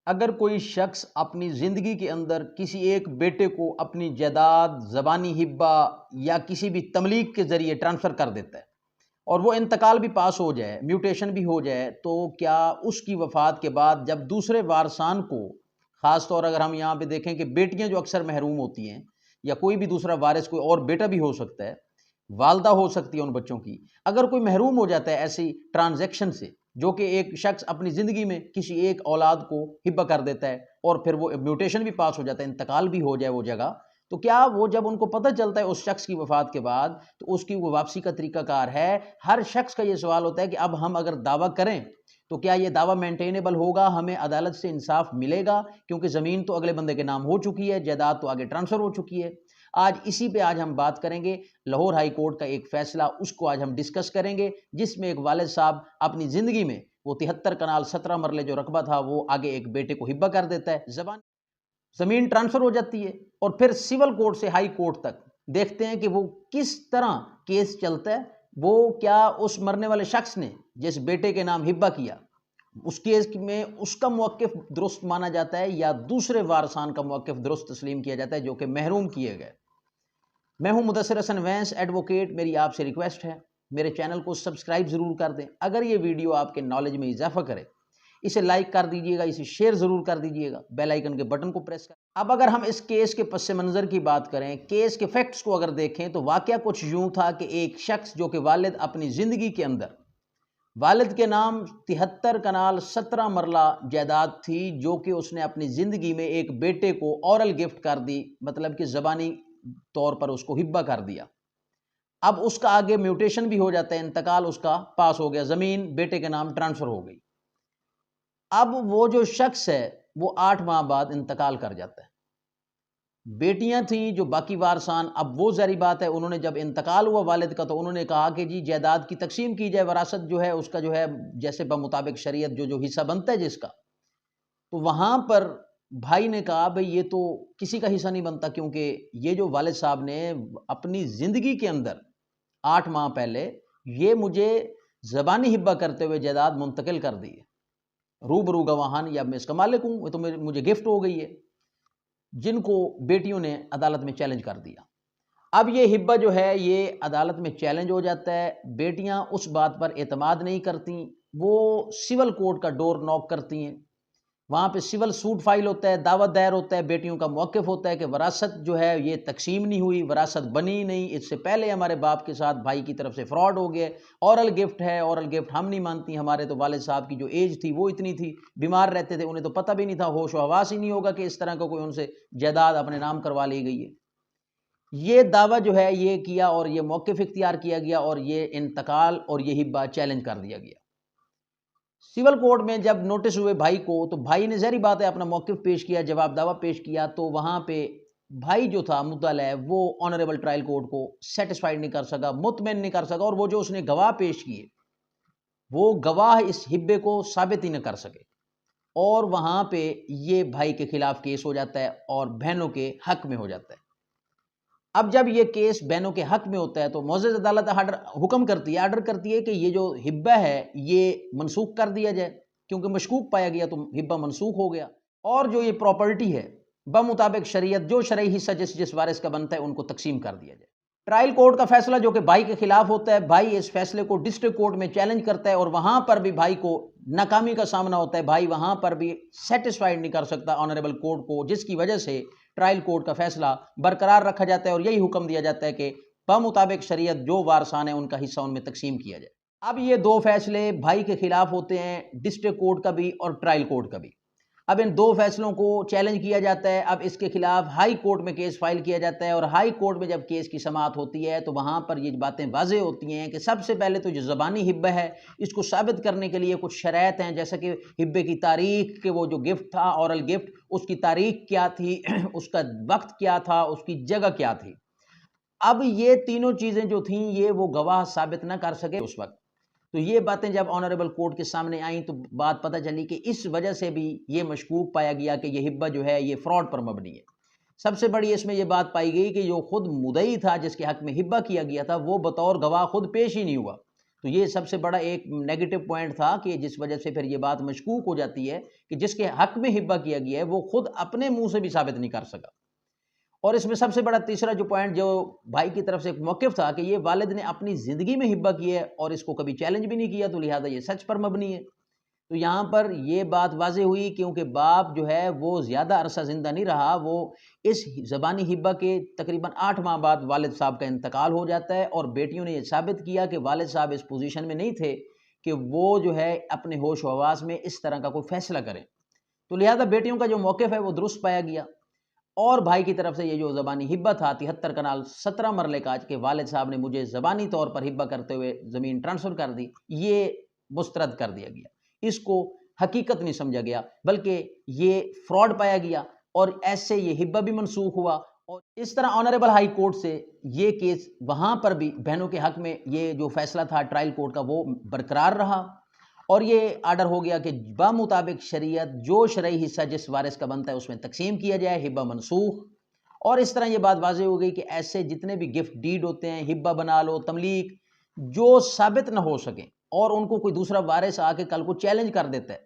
اگر کوئی شخص اپنی زندگی کے اندر کسی ایک بیٹے کو اپنی جائیداد، زبانی ہبہ یا کسی بھی تملیک کے ذریعے ٹرانسفر کر دیتا ہے اور وہ انتقال بھی پاس ہو جائے، میوٹیشن بھی ہو جائے، تو کیا اس کی وفات کے بعد جب دوسرے وارثان کو، خاص طور اگر ہم یہاں پہ دیکھیں کہ بیٹیاں جو اکثر محروم ہوتی ہیں یا کوئی بھی دوسرا وارث کوئی اور بیٹا بھی ہو سکتا ہے، والدہ ہو سکتی ہے ان بچوں کی، اگر کوئی محروم ہو جاتا ہے ایسی ٹرانزیکشن سے جو کہ ایک شخص اپنی زندگی میں کسی ایک اولاد کو ہبہ کر دیتا ہے اور پھر وہ میوٹیشن بھی پاس ہو جاتا ہے، انتقال بھی ہو جائے وہ جگہ، تو کیا وہ جب ان کو پتہ چلتا ہے اس شخص کی وفات کے بعد تو اس کی وہ واپسی کا طریقہ کار ہے؟ ہر شخص کا یہ سوال ہوتا ہے کہ اب ہم اگر دعویٰ کریں تو کیا یہ دعویٰ مینٹینیبل ہوگا، ہمیں عدالت سے انصاف ملے گا؟ کیونکہ زمین تو اگلے بندے کے نام ہو چکی ہے، جائیداد تو آگے ٹرانسفر ہو چکی ہے۔ اسی پہ آج ہم بات کریں گے، لاہور ہائی کورٹ کا ایک فیصلہ، اس کو آج ہم ڈسکس کریں گے، جس میں ایک والد صاحب اپنی زندگی میں وہ 73 کنال 17 مرلے جو رقبہ تھا وہ آگے ایک بیٹے کو ہبہ کر دیتا ہے، زمین ٹرانسفر ہو جاتی ہے، اور پھر سول کورٹ سے ہائی کورٹ تک دیکھتے ہیں کہ وہ کس طرح کیس چلتا ہے۔ وہ کیا اس مرنے والے شخص نے جس بیٹے کے نام ہبہ کیا اس کیس میں اس کا موقف درست مانا جاتا ہے یا دوسرے وارثان کا موقف درست تسلیم کیا جاتا ہے جو کہ محروم کیے گئے؟ میں ہوں مدثر حسن وینس ایڈوکیٹ، میری آپ سے ریکویسٹ ہے میرے چینل کو سبسکرائب ضرور کر دیں، اگر یہ ویڈیو آپ کے نالج میں اضافہ کرے اسے لائک کر دیجئے گا، اسے شیئر ضرور کر دیجئے گا، بیل آئیکن کے بٹن کو پریس کر۔ اب اگر ہم اس کیس کے پس منظر کی بات کریں، کیس کے فیکٹس کو اگر دیکھیں تو واقعہ کچھ یوں تھا کہ ایک شخص جو کہ والد اپنی زندگی کے اندر، والد کے نام 73 کنال 17 مرلہ جائیداد تھی جو کہ اس نے اپنی زندگی میں ایک بیٹے کو اورل گفٹ کر دی، مطلب کہ زبانی طور پر اس کو ہبہ کر دیا۔ اب اس کا آگے میوٹیشن بھی ہو جاتا ہے، انتقال اس کا پاس ہو گیا، زمین بیٹے کے نام ٹرانسفر ہو گئی۔ اب وہ جو شخص ہے وہ 8 ماہ بعد انتقال کر جاتا ہے۔ بیٹیاں تھیں جو باقی وارثان، اب وہ ظاہری بات ہے انہوں نے جب انتقال ہوا والد کا تو انہوں نے کہا کہ جی جائیداد کی تقسیم کی جائے، وراثت جو ہے اس کا جو ہے جیسے بمطابق شریعت جو حصہ بنتا ہے جس کا، تو وہاں پر بھائی نے کہا بھئی یہ تو کسی کا حصہ نہیں بنتا، کیونکہ یہ جو والد صاحب نے اپنی زندگی کے اندر 8 ماہ پہلے یہ مجھے زبانی ہبہ کرتے ہوئے جائیداد منتقل کر دی ہے، روبرو گواہان، یا میں اس کا مالک ہوں، وہ تو مجھے گفٹ ہو گئی ہے، جن کو بیٹیوں نے عدالت میں چیلنج کر دیا۔ اب یہ ہبہ جو ہے یہ عدالت میں چیلنج ہو جاتا ہے، بیٹیاں اس بات پر اعتماد نہیں کرتی، وہ سول کورٹ کا ڈور نوک کرتی ہیں، وہاں پہ سول سوٹ فائل ہوتا ہے، دعوت دائر ہوتا ہے، بیٹیوں کا موقف ہوتا ہے کہ وراثت جو ہے یہ تقسیم نہیں ہوئی، وراثت بنی نہیں، اس سے پہلے ہمارے باپ کے ساتھ بھائی کی طرف سے فراڈ ہو گئے، اورل گفٹ ہے، اورل گفٹ ہم نہیں مانتی، ہمارے تو والد صاحب کی جو ایج تھی وہ اتنی تھی، بیمار رہتے تھے، انہیں تو پتہ بھی نہیں تھا، ہوش و حواس ہی نہیں ہوگا کہ اس طرح کا کوئی ان سے جائیداد اپنے نام کروا لی گئی ہے۔ یہ دعویٰ جو ہے یہ کیا اور یہ موقف اختیار کیا گیا اور یہ انتقال اور یہ ہبہ چیلنج کر دیا گیا۔ سول کورٹ میں جب نوٹس ہوئے بھائی کو تو بھائی نے ظاہری بات ہے اپنا موقف پیش کیا، جواب دعویٰ پیش کیا، تو وہاں پہ بھائی جو تھا مدعا ہے وہ آنریبل ٹرائل کورٹ کو سیٹسفائیڈ نہیں کر سکا، مطمئن نہیں کر سکا، اور وہ جو اس نے گواہ پیش کیے وہ گواہ اس ہبے کو ثابت ہی نہ کر سکے، اور وہاں پہ یہ بھائی کے خلاف کیس ہو جاتا ہے اور بہنوں کے حق میں ہو جاتا ہے۔ اب جب یہ کیس بہنوں کے حق میں ہوتا ہے تو معزز عدالت حکم کرتی ہے، آرڈر کرتی ہے کہ یہ جو ہبہ ہے یہ منسوخ کر دیا جائے، کیونکہ مشکوک پایا گیا تو ہبہ منسوخ ہو گیا، اور جو یہ پراپرٹی ہے بمطابق شریعت جو شرعی حصہ جس وارث کا بنتا ہے ان کو تقسیم کر دیا جائے۔ ٹرائل کورٹ کا فیصلہ جو کہ بھائی کے خلاف ہوتا ہے، بھائی اس فیصلے کو ڈسٹرکٹ کورٹ میں چیلنج کرتا ہے اور وہاں پر بھی بھائی کو ناکامی کا سامنا ہوتا ہے، بھائی وہاں پر بھی سیٹسفائیڈ نہیں کر سکتا آنریبل کورٹ کو، جس کی وجہ سے ٹرائل کورٹ کا فیصلہ برقرار رکھا جاتا ہے اور یہی حکم دیا جاتا ہے کہ بمطابق شریعت جو وارثان ہیں ان کا حصہ ان میں تقسیم کیا جائے۔ اب یہ دو فیصلے بھائی کے خلاف ہوتے ہیں، ڈسٹرکٹ کورٹ کا بھی اور ٹرائل کورٹ کا بھی۔ اب ان دو فیصلوں کو چیلنج کیا جاتا ہے، اب اس کے خلاف ہائی کورٹ میں کیس فائل کیا جاتا ہے، اور ہائی کورٹ میں جب کیس کی سماعت ہوتی ہے تو وہاں پر یہ باتیں واضح ہوتی ہیں کہ سب سے پہلے تو جو زبانی ہبہ ہے اس کو ثابت کرنے کے لیے کچھ شرائط ہیں، جیسا کہ ہبے کی تاریخ، کہ وہ جو گفٹ تھا اورل گفٹ اس کی تاریخ کیا تھی، اس کا وقت کیا تھا، اس کی جگہ کیا تھی۔ اب یہ تینوں چیزیں جو تھیں یہ وہ گواہ ثابت نہ کر سکے اس وقت، تو یہ باتیں جب آنریبل کورٹ کے سامنے آئیں تو بات پتہ چلی کہ اس وجہ سے بھی یہ مشکوک پایا گیا کہ یہ ہبہ جو ہے یہ فراڈ پر مبنی ہے۔ سب سے بڑی اس میں یہ بات پائی گئی کہ جو خود مدعی تھا جس کے حق میں ہبہ کیا گیا تھا وہ بطور گواہ خود پیش ہی نہیں ہوا، تو یہ سب سے بڑا ایک نیگیٹو پوائنٹ تھا کہ جس وجہ سے پھر یہ بات مشکوک ہو جاتی ہے کہ جس کے حق میں ہبہ کیا گیا ہے وہ خود اپنے منہ سے بھی ثابت نہیں کر سکا۔ اور اس میں سب سے بڑا تیسرا جو پوائنٹ جو بھائی کی طرف سے ایک موقف تھا کہ یہ والد نے اپنی زندگی میں ہبہ کیا ہے اور اس کو کبھی چیلنج بھی نہیں کیا، تو لہٰذا یہ سچ پر مبنی ہے۔ تو یہاں پر یہ بات واضح ہوئی کیونکہ باپ جو ہے وہ زیادہ عرصہ زندہ نہیں رہا، وہ اس زبانی ہبہ کے تقریباً 8 ماہ بعد والد صاحب کا انتقال ہو جاتا ہے، اور بیٹیوں نے یہ ثابت کیا کہ والد صاحب اس پوزیشن میں نہیں تھے کہ وہ جو ہے اپنے ہوش و حواس میں اس طرح کا کوئی فیصلہ کریں۔ تو لہٰذا بیٹیوں کا جو موقف ہے وہ درست پایا گیا، اور بھائی کی طرف سے یہ جو زبانی ہبہ تھا 73 کنال 17 مرلے کا کہ والد صاحب نے مجھے زبانی طور پر ہبہ کرتے ہوئے زمین ٹرانسفر کر دی، یہ مسترد کر دیا گیا۔ اس کو حقیقت نہیں سمجھا گیا بلکہ یہ فراڈ پایا گیا، اور ایسے یہ ہبہ بھی منسوخ ہوا۔ اور اس طرح آنریبل ہائی کورٹ سے یہ کیس وہاں پر بھی بہنوں کے حق میں یہ جو فیصلہ تھا ٹرائل کورٹ کا وہ برقرار رہا، اور یہ آرڈر ہو گیا کہ بمطابق شریعت جو شرعی حصہ جس وارث کا بنتا ہے اس میں تقسیم کیا جائے، ہبہ منسوخ۔ اور اس طرح یہ بات واضح ہو گئی کہ ایسے جتنے بھی گفٹ ڈیڈ ہوتے ہیں، ہبہ بنا لو، تملیک، جو ثابت نہ ہو سکیں اور ان کو کوئی دوسرا وارث آ کے کل کو چیلنج کر دیتا ہے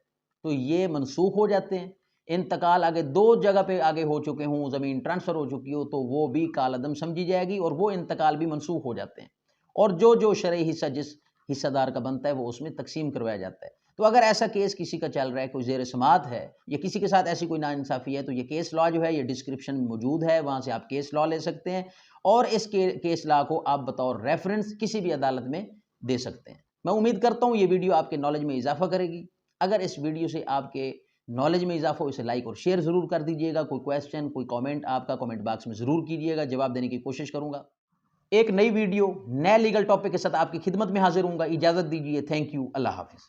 تو یہ منسوخ ہو جاتے ہیں۔ انتقال آگے 2 جگہ پہ آگے ہو چکے ہوں، زمین ٹرانسفر ہو چکی ہو، تو وہ بھی کالعدم سمجھی جائے گی اور وہ انتقال بھی منسوخ ہو جاتے ہیں، اور جو شرعی حصہ جس حصہ دار کا بنتا ہے وہ اس میں تقسیم کروایا جاتا ہے۔ تو اگر ایسا کیس کسی کا چل رہا ہے، کوئی زیر سماعت ہے یا کسی کے ساتھ ایسی کوئی ناانصافی ہے، تو یہ کیس لا جو ہے یہ ڈسکرپشن میں موجود ہے، وہاں سے آپ کیس لا لے سکتے ہیں، اور اس کیس لا کو آپ بطور ریفرنس کسی بھی عدالت میں دے سکتے ہیں۔ میں امید کرتا ہوں یہ ویڈیو آپ کے نالج میں اضافہ کرے گی۔ اگر اس ویڈیو سے آپ کے نالج میں اضافہ ہو اسے لائک اور شیئر ضرور کر دیجیے گا۔ کوئی کویسچن، کوئی کامنٹ آپ کا کامنٹ باکس میں ضرور کیجیے گا، جواب دینے کی کوشش کروں گا۔ ایک نئی ویڈیو نئے لیگل ٹاپک کے ساتھ آپ کی خدمت میں حاضر ہوں گا۔ اجازت دیجیے، تھینک یو، اللہ حافظ۔